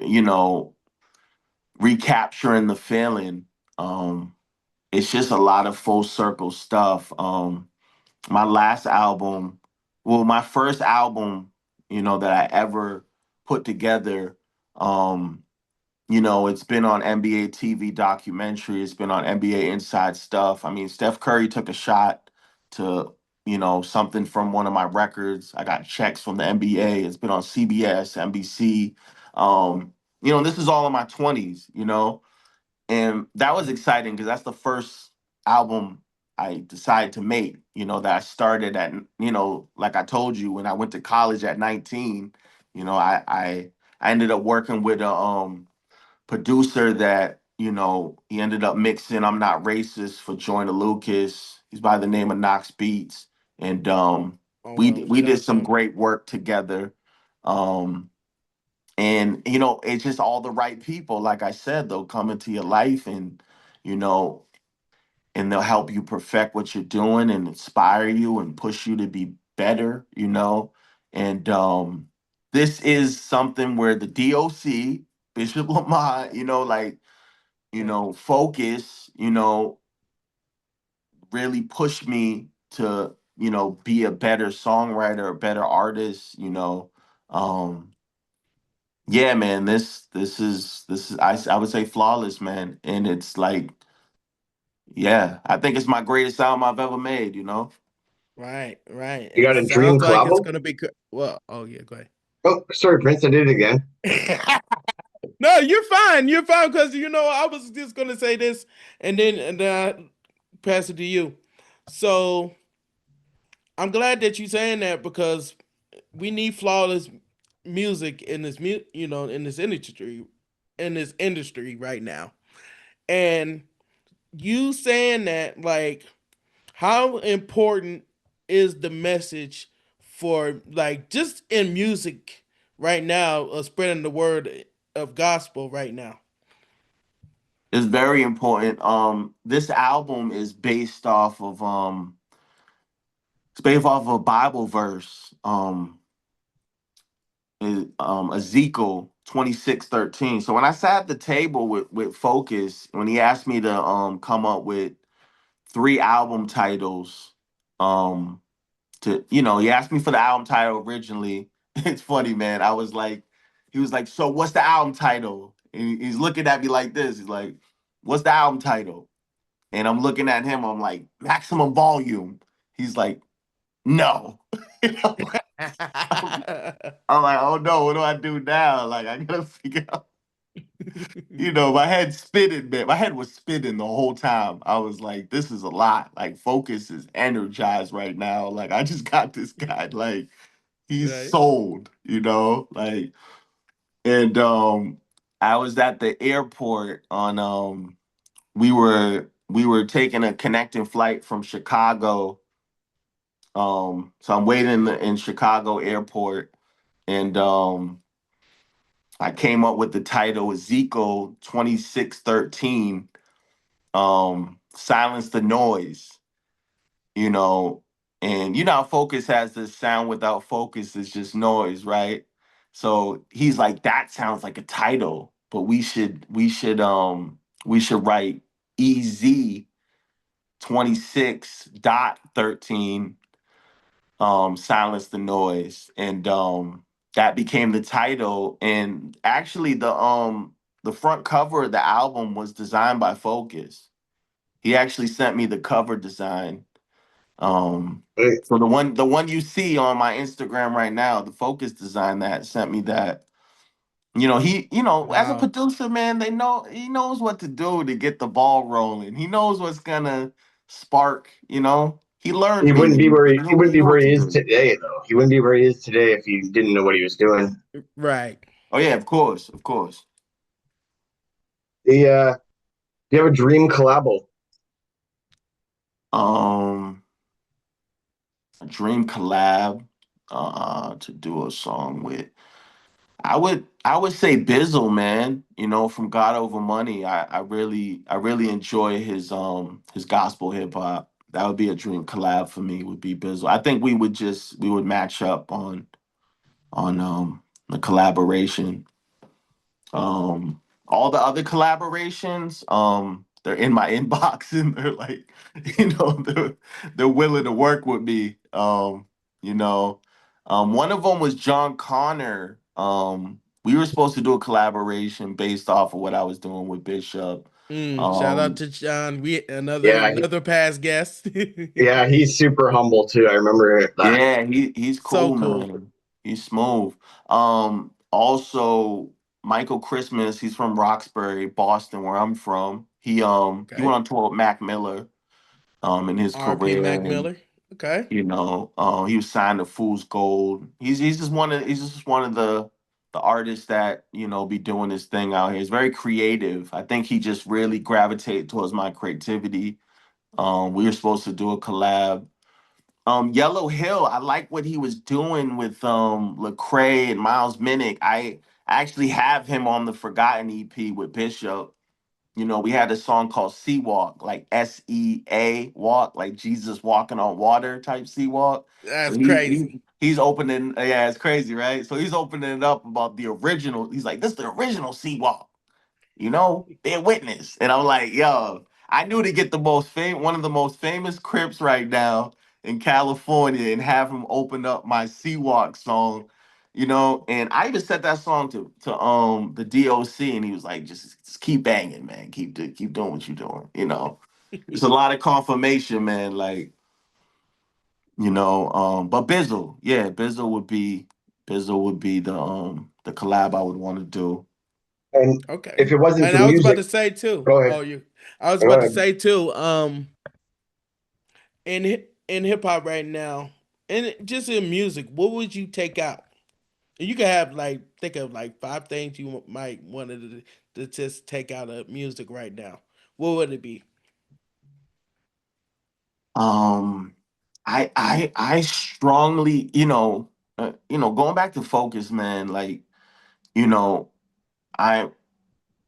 You know, recapturing the feeling. Um, it's just a lot of full circle stuff. My last album, well, my first album, you know, that I ever put together, um, you know, it's been on NBA TV documentary. It's been on NBA Inside Stuff. I mean, Steph Curry took a shot to, you know, something from one of my records. I got checks from the NBA. It's been on CBS, NBC. You know, this is all in my 20s, you know, and that was exciting because that's the first album I decided to make, you know, that I started at, you know, like I told you, when I went to college at 19, you know, I ended up working with a producer that, you know, he ended up mixing I'm Not Racist for Joyner Lucas. He's by the name of Knox Beats. And Oh we well, we shout did out to some him. great work together. Um and you know, it's just all the right people, like I said, they'll come into your life and you know, and they'll help you perfect what you're doing and inspire you and push you to be better, you know. And this is something where the DOC, Bishop Lamont, you know, like, you Mm. know, focus, you know, really pushed me to, you know, be a better songwriter, a better artist, you know. Um, yeah, man, this is I would say flawless, man. And it's like, yeah, I think it's my greatest album I've ever made, you know. Right, right. You And got a dream sounds like it's collabo? gonna be good. Well, oh yeah, go Oh, sorry, Prince, I did it again. ahead. No, you're fine. You're fine because you know I was just gonna say this, and then I pass it to you. So I'm glad that you're saying that because we need flawless music in this you know in this industry right now. And you saying that, like, how important is the message for, like, just in music right now, spreading the word of gospel right now? It's very important. This album is based off of it's based off of a Bible verse. Ezekiel 26:13. So when I sat at the table with Focus, when he asked me to come up with three album titles, um, to you know, he asked me for the album title originally. It's funny, man. I was like, he was like, so what's the album title? And he's looking at me like this. He's like, what's the album title? And I'm looking at him, I'm like, maximum volume. He's like, no. I'm, I'm like, oh no, what do I do now? Like, I gotta figure out, you know, my head spinning, man. My head was spinning the whole time. I was like, this is a lot. Like, Focus is energized right now. Like, I just got this guy, like, he's Right. sold, you know? Like, and I was at the airport on we were taking a connecting flight from Chicago. So I'm waiting in Chicago airport, and I came up with the title Ezekiel 26:13. Silence the noise, you know, and you know how Focus has this sound without focus is just noise, right? So he's like, that sounds like a title, but we should write EZ 26:13, silence the noise. And that became the title. And actually the front cover of the album was designed by Focus. He actually sent me the cover design. um Hey, so the one you see on my Instagram right now, the Focus design that sent me that. You know, he, you know, as a Wow. producer, man, he knows what to do to get the ball rolling. He knows what's gonna spark, you know. He learned he me. wouldn't be where He knew, wouldn't he be knew where what to he is do. today, though. He wouldn't be where he is today if he didn't know what he was doing. Right. Oh yeah, of course, of course. The Do you have a dream collabo? Um, a dream collab to do a song with. I would say Bizzle, man. You know, from God Over Money. I really enjoy his gospel hip hop. That would be a dream collab for me. Would be Bizzle. I think we would match up on the collaboration. All the other collaborations, they're in my inbox and they're like, they're willing to work with me. You know, one of them was John Connor. We were supposed to do a collaboration based off of what I was doing with Bishop. Shout out Um, to John. We another Yeah, another past guest. yeah, he's super humble too. I remember that. yeah, he's So cool, cool. man. He's smooth. Also Michael Christmas, he's from Roxbury, Boston, where I'm from. He Okay. went on tour with Mac Miller in his R.P. career, Mac and Miller. Okay. he was signed to Fool's Gold. He's just one of the the artist that, be doing this thing out here. He's very creative. I think he just really gravitated towards my creativity. We were supposed to do a collab. Yellow Hill, I like what he was doing with Lecrae and Miles Minnick. I actually have him on the Forgotten EP with Bishop. We had a song called Sea Walk, like SEA walk, like Jesus walking on water type sea walk. So That's crazy. he's opening, yeah, it's crazy, right? So he's opening it up about the original. He's like, this is the original sea walk, Bir Witness. And I'm like, yo, I knew to get one of the most famous Crips right now in California and have him open up my Seawalk song, and I even set that song to the DOC, and he was like, just keep banging, man. Keep doing what you're doing. It's a lot of confirmation, man. Like, but Bizzle, yeah, Bizzle would be the collab I would want to do. And if Okay. it wasn't And for I was about music, to say too. go ahead. Oh, you. I was Go about to ahead. say too. In hip hop right now, and just in music, what would you take out? You could have like think of like five things you might want to just take out of music right now. What would it be? Um, I strongly, going back to focus, man. Like, you know, I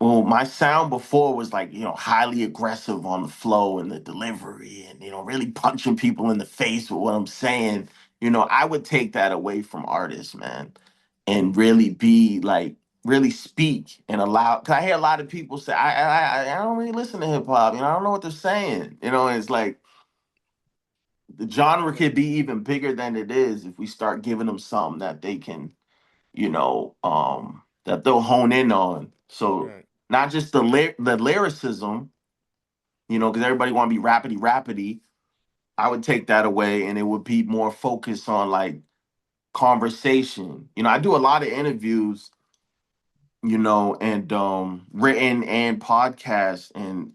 well, my sound before was like, highly aggressive on the flow and the delivery, and really punching people in the face with what I'm saying. I would take that away from artists, man, and really be like, really speak and allow. Cause I hear a lot of people say, I don't really listen to hip hop. I don't know what they're saying. And it's like the genre could be even bigger than it is if we start giving them something that they can, that they'll hone in on. So Right. not just the lyricism, because everybody want to be rapidy rapidy. I would take that away, and it would be more focused on like conversation. I do a lot of interviews, and written and podcasts, and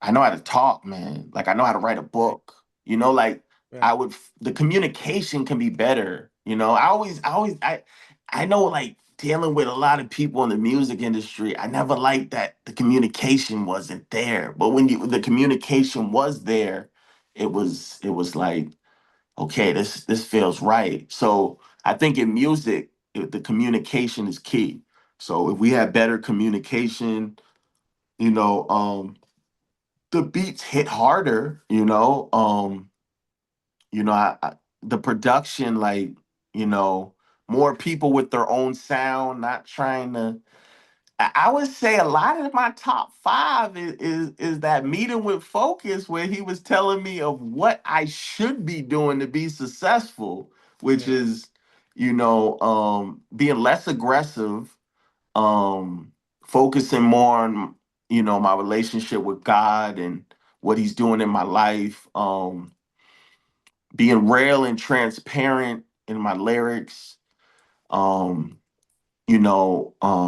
I know how to talk, man. Like I know how to write a Right. book. Like Right. the communication can be better. I know like dealing with a lot of people in the music industry. I never liked that the communication wasn't there. But when the communication was there, it was like, okay, this feels right. So I think in music, the communication is key. So if we have better communication, you know, the beats hit harder, the production, like, you know, more people with their own sound, not trying to. I would say a lot of my top five is that meeting with Focus where he was telling me of what I should be doing to be successful, which Right. is, being less aggressive, um, focusing more on, my relationship with God and what He's doing in my life, being real and transparent in my lyrics, um,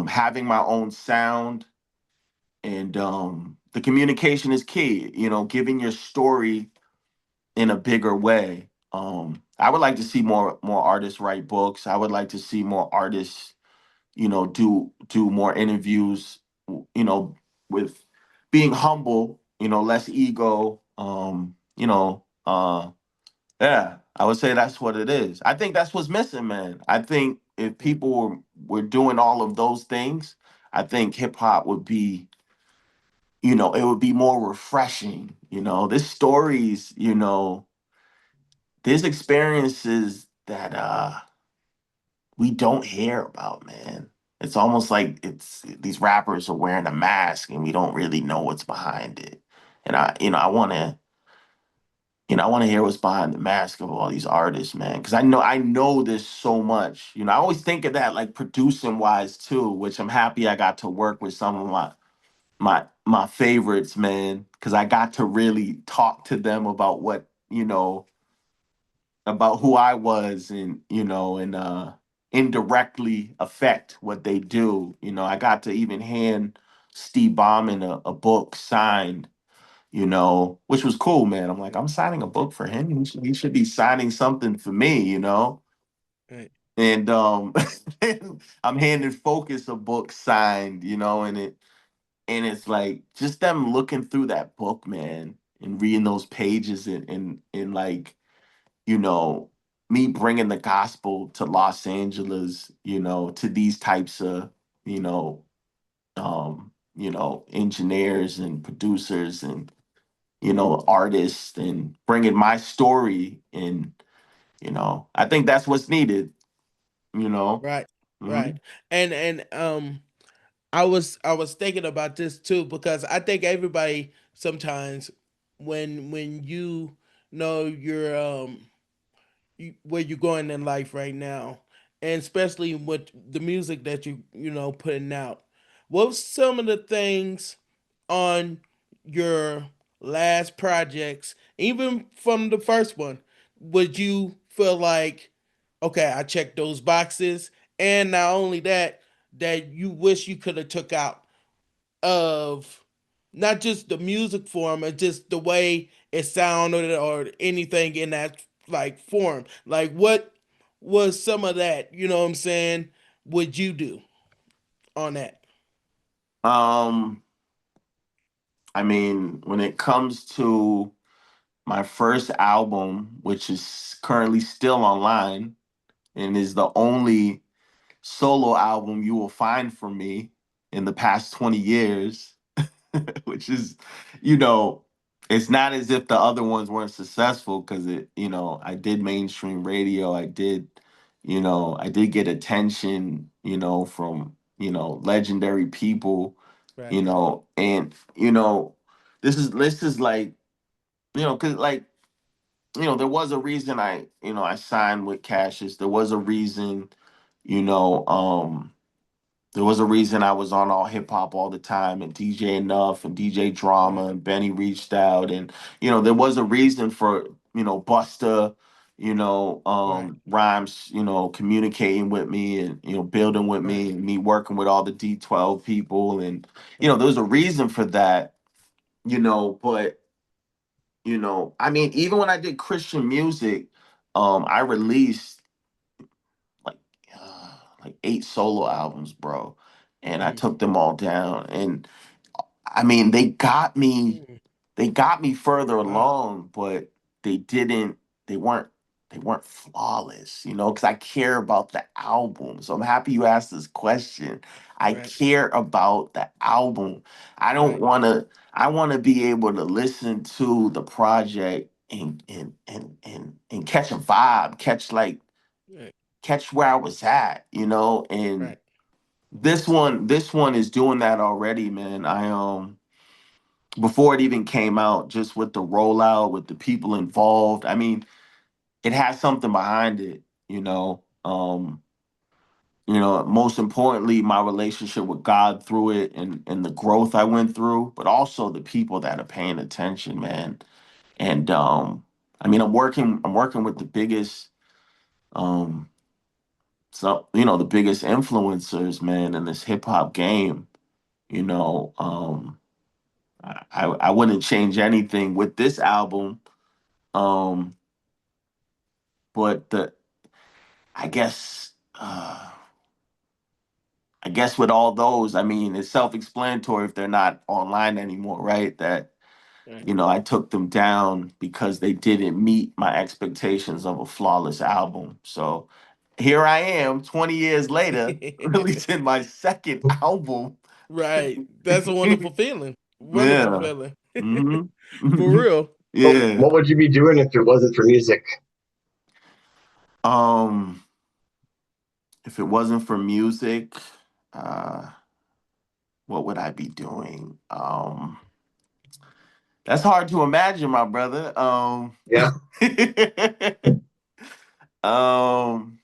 having my own sound, and the communication is key. Giving your story in a bigger way. I would like to see more artists write books. I would like to see more artists, do more interviews, you know, with being humble, less ego. Yeah, I would say that's what it is. I think that's what's missing, man. I think if Right. people were doing all of those things, I think hip hop would be, it would be more refreshing. There's stories, there's experiences that we don't hear about, man. It's almost like it's these rappers are wearing a mask and we don't really know what's behind it. And I want to hear what's behind the mask of all these artists, man. Because I know there's so much. I always think of that like producing wise too, which I'm happy I got to work with some of my favorites, man. Because I got to really talk to them about about who I was, and indirectly affect what they do. I got to even hand Steve Bauman a book signed, which was cool, man. I'm like, I'm signing a book for him. He should be signing something for me. Right. and I'm handing Focus a book signed, you know, and it's like just them looking through that book, man, and reading those pages and like, you know, me bringing the gospel to Los Angeles, you know, to these types of, you know, engineers and producers and, you know, artists, and bringing my story. And, you know, I think that's what's needed, you know. Right, Hmm. right. And I was thinking about this too because I think everybody sometimes when you know where you're going in life right now, and especially with the music that you know putting out. What's some of the things on your last projects, even from the first one, would you feel like, okay, I checked those boxes, and not only that, that you wish you could have took out of not just the music form, but just the way it sounded or anything in that like form. Like what was some of that, you know what I'm saying, would you do on that? Um, I mean, when it comes to my first album, which is currently still online and is the only solo album you will find from me in the past 20 years, which is, you know, it's not as if the other ones weren't successful, because it, you know, I did mainstream radio. I did, you know, I did get attention, you know, from, you know, legendary people, Right. you know, and, you know, this is like, you know, because like, you know, there was a reason I signed with Cassius. There was a reason, you know, there was a reason I was on All Hip Hop all the time, and DJ Enough and DJ Right. Drama, and Benny reached out, and, you know, there was a reason for, you know, Busta, you know, Right. Rhymes, you know, communicating with me, and, you know, building with Right. me, and me working with all the D12 people, and, you know, Right. there was a reason for that, you know. But, you know, I mean, even when I did Christian music, I released like like 8 solo albums, bro, and I Mm. took them all down. And I mean, Mm. they got me further Wow. along, but they didn't, they weren't, they weren't flawless, you know, because I care about the album. So I'm happy you asked this question. I Right. care about the album. I don't Right. want to, I want to be able to listen to the project and catch a vibe, Right. catch where I was at, you know. And Right. this one is doing that already, man. Before it even came out, just with the rollout, with the people involved. I mean, it has something behind it, you know. Most importantly, my relationship with God through it, and the growth I went through, but also the people that are paying attention, man. And I mean, I'm working with the biggest um the biggest influencers, man, in this hip hop game, you know. I wouldn't change anything with this album. Um, but I guess I guess with all those, I mean, it's self-explanatory if they're not online anymore, right? That, Right. you know, I took them down because they didn't meet my expectations of a flawless album. So here I am, 20 years later, releasing my second album. Right. That's a wonderful feeling. Wonderful Yeah. feeling. Hmm. For real. So, Yeah. what would you be doing if it wasn't for music? Um, if it wasn't for music, uh, what would I be doing? That's hard to imagine, my brother. Yeah, um,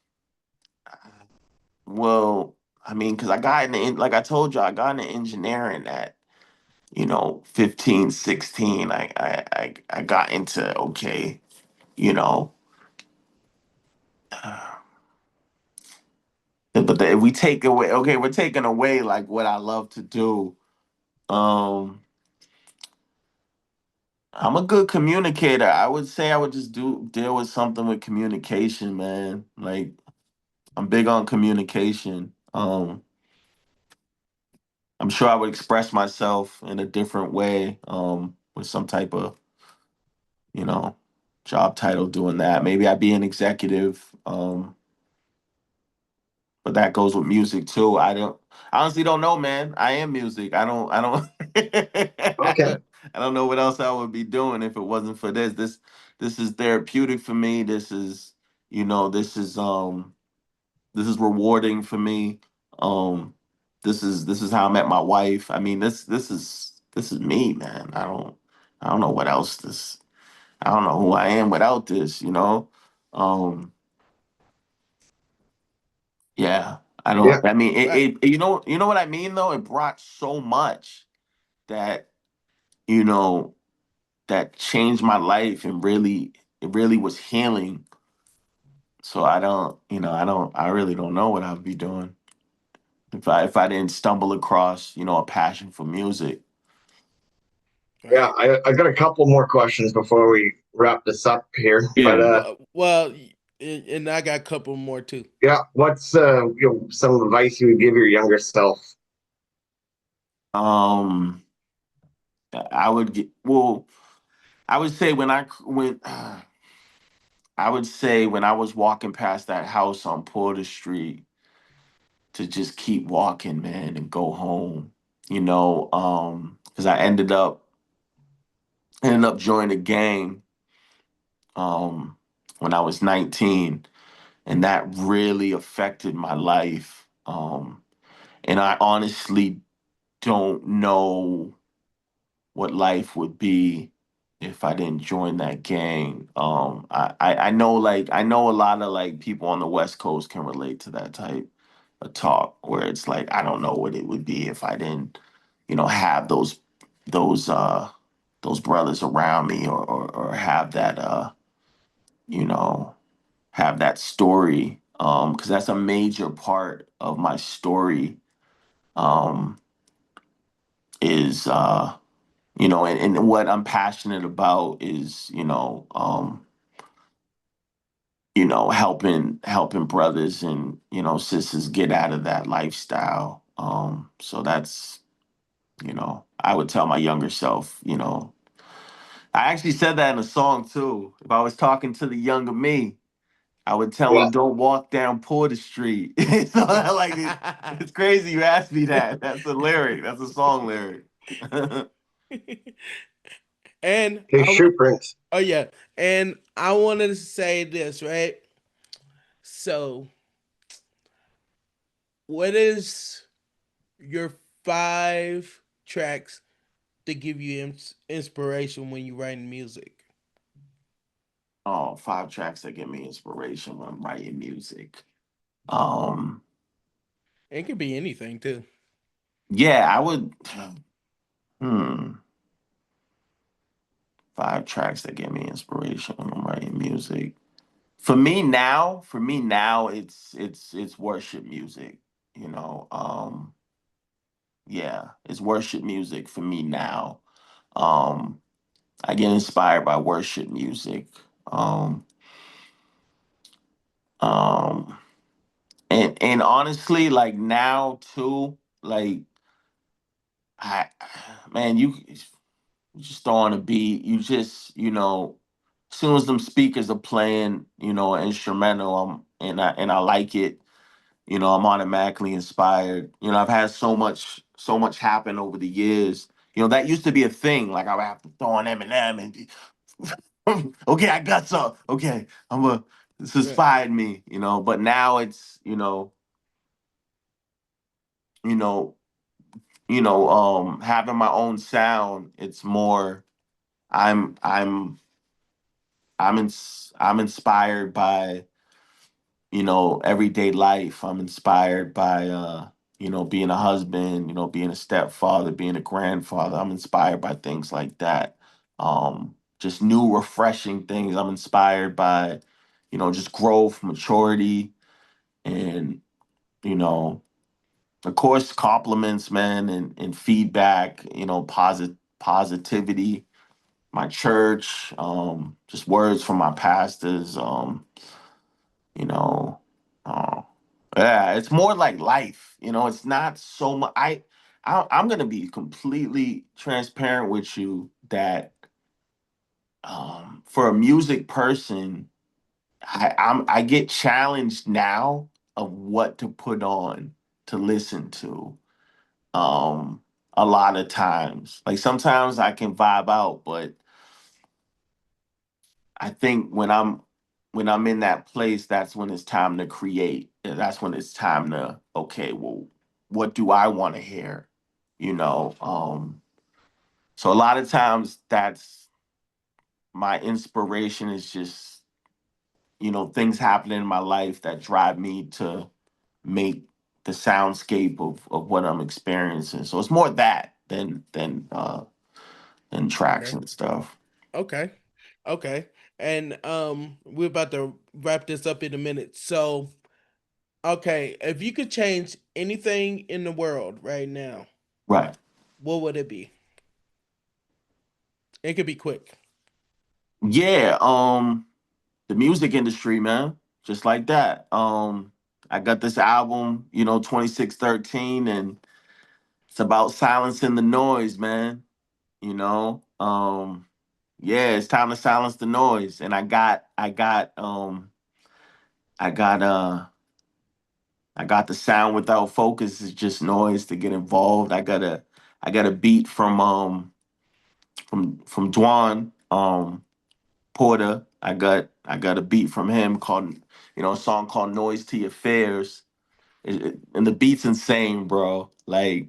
well, I mean, because I got like I told you, I got into engineering at, 15, 16. I got into, okay, you know, but if we take away, okay, we're taking away like what I love to do. Um, I'm a good communicator. I would say I would just deal with something with communication, man. Like, I'm big on communication. I'm sure I would express myself in a different way, with some type of, you know, job title doing that. Maybe I'd be an executive, but that goes with music too. I honestly don't know, man. I am music. I don't Okay. I don't know what else I would be doing if it wasn't for this. This is therapeutic for me. This is, this is rewarding for me. Um, this is how I met my wife. I mean, this is me, man. I don't know what else this. I don't know who I am without this. Um, yeah, I don't. Yeah. I mean, it. Right. You know what I mean though. It brought so much that you know that changed my life and it really was healing. So I really don't know what I'd be doing if I didn't stumble across a passion for music. Yeah. Right. I got a couple more questions before we wrap this up here. But Yeah. Well, and I got a couple more too. yeah, what's some advice you would give your younger self? Um, I would get well. I would say when I was walking past that house on Porter Street to just keep walking, man, and go home. Because I ended up joining a gang um when I was 19, and that really affected my life. And I honestly don't know what life would be if I didn't join that gang. I know a lot of like people on the West Coast can relate to that type of talk where it's like I don't know what it would be if I didn't, have those uh those brothers around me, or have that you know have that story, because that's a major part of my story, um is and what I'm passionate about is helping brothers and sisters get out of that lifestyle. So that's, I would tell my younger self. I actually said that in a song too. If I was talking to the younger me, I would tell Yeah. him, "Don't walk down Porter Street." So like it's crazy you asked me that. That's a lyric. That's a song lyric. And Okay, shoe prints. oh yeah, and I wanted to say this, right? So, what is your 5 tracks to give you inspiration when you're writing music? Oh, 5 tracks that give me inspiration when I'm writing music. Um, It could be anything too. yeah, I would. Hmm, 5 tracks that give me inspiration when I'm writing music. For me now, it's worship music. You know, yeah, it's worship music for me now. Um, I get inspired by worship music. Um, um, and honestly, like now too, like I, man, you just throw on a beat. You just, as soon as them speakers are playing, an instrumental, and I like it. I'm automatically inspired. I've had so much happen over the years. That used to be a thing. Like I would have to throw on Eminem okay, I got some. Okay, this Right. inspired me. But now it's, you know, having my own sound. It's more. I'm I'm I'm inspired by, everyday life. I'm inspired by, being a husband, being a stepfather, being a grandfather. I'm inspired by things like that. Just new, refreshing things. I'm inspired by, just growth, maturity, and, you know, of course, compliments, man, and feedback, positivity, my church, just words from my pastors, you know. Yeah, it's more like life. You know, it's not so much. I'm gonna be completely transparent with you that for a music person, I get challenged now of what to put on to listen to. Um, a lot of times, like sometimes I can vibe out, but I think when I'm in that place, that's when it's time to create. And that's when it's time to, okay, well, what do I want to hear? You know, so a lot of times that's my inspiration is just, things happening in my life that drive me to make the soundscape of what I'm experiencing. So it's more that than tracks Okay. and stuff. Okay. Okay. And we're about to wrap this up in a minute. So, okay, if you could change anything in the world right now, Right. what would it be? It could be quick. Yeah, the music industry, man. Just like that. I got this album, 2613, and it's about silencing the noise, man. You know? Yeah, it's time to silence the noise. And I got the sound without focus is just noise to get involved. I got a beat from Dwan Porter. I got a beat from him called, a song called Noise to Your Fears. And the beat's insane, bro. Like,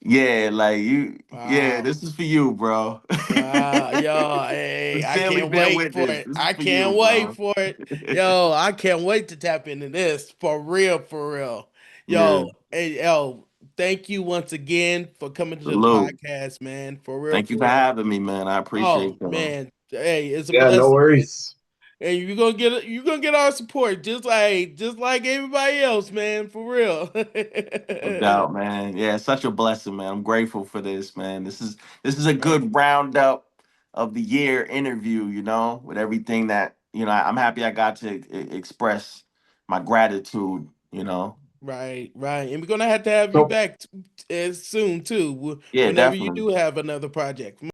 yeah, like yeah, Wow. this is for you, bro. Wow, yo, hey, I Sincerely can't bear wait for witness. it. This is I for you, can't wait bro. for it. Yo, I can't wait to tap into this for real, for real. Yeah, Yo, hey, yo, thank you once again for coming to the salute. podcast, man. For real, Thank you for for real. having me, man. I Oh appreciate that. man, hey, it's a Yeah, no blessing, man. worries. And you're gonna get our support just like everybody else, man. For real. No doubt, man. Yeah, it's such a blessing, man. I'm grateful for this, man. This is a Right, good roundup of the year interview, with everything that, I'm happy I got to express my gratitude. right, right. And we're gonna have to have you So back soon too, Yeah, whenever you definitely. do have another project.